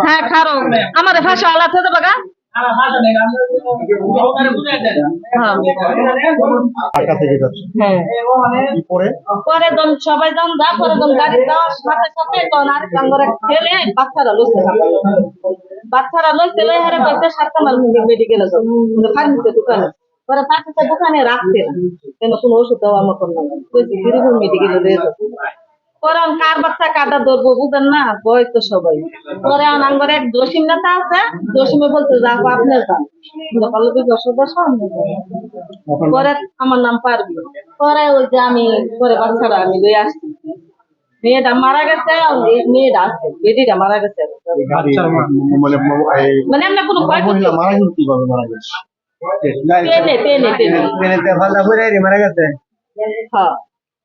হ্যাঁ খারো আমার ভাষা আলাদা হতে পাকা পরে দম সবাই দম দা পরে দম গাড়ি দেওয়ার সাথে সাথে তখন আর কাঙ্গরে ছেলে বাচ্চারা লইছে লই হারে কইতে সাতটা মাল মেডিকেলে যাও ফার্মেসি দোকানে পরে ফার্মেসি দোকানে রাখছে না কেন কোনো ওষুধ দেওয়া মতো না কইছি গিরিপুর মেডিকেলে দিয়ে পরে কার বাচ্চা কাটা ধরবো বুঝেন না বয় তো সবাই পরে আঙ্গরে এক জসিম নেতা আছে জসিমে বলতে যাবো আপনার যান পরে আমার নাম পারবি পরে ওই যে আমি পরে বাচ্চারা আমি লই আসছি মেয়েটা মারা গেছে মেয়েটা আছে বেটিটা মারা গেছে মানে আমরা কোনো মারা গেছে মারা গেছে হ্যাঁ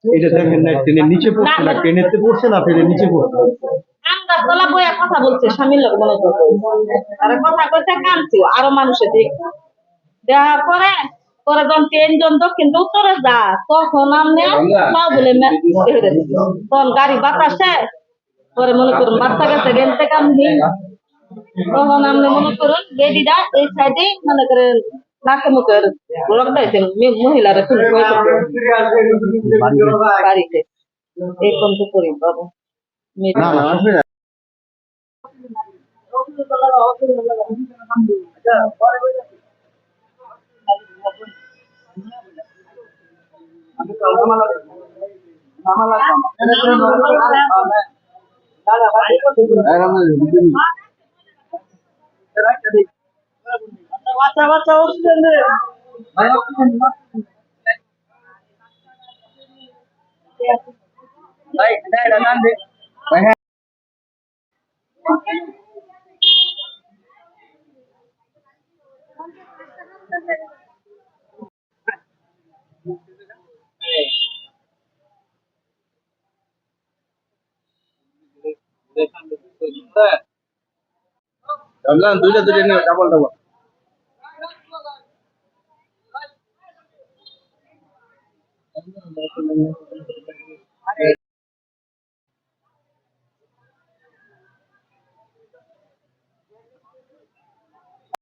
এটা দেখেন না ট্রেনের নিচে পড়ছে না ট্রেনেতে পড়ছে না ফেলে নিচে পড়ছে আমরা তলা বইয়া কথা বলছে স্বামীর লোক মনে করছে আর কথা কইতে কাঁদছে আরো মানুষে দেখছে দেওয়ার পরে পরে যখন ট্রেনজন দক্ষিণ উত্তরে যা তখন আমি সব বলে তখন গাড়ি বাতাসে পরে মনে করুন বাচ্চা গেছে রেল থেকে আমি তখন আপনি মনে করুন বেডিটা এই সাইডে মনে করেন নাকে মুখের রক্ত হয়েছে মহিলারা খুব বাড়িতে এই পর্যন্ত করি বাবু বাচ্চা বাচ্চা অক্সিজেন দে ভাই অক্সিজেন ভাই এটা নাম দে ভাই রমজান দুইটা দুইটা নিয়ে ডাবল ডাবল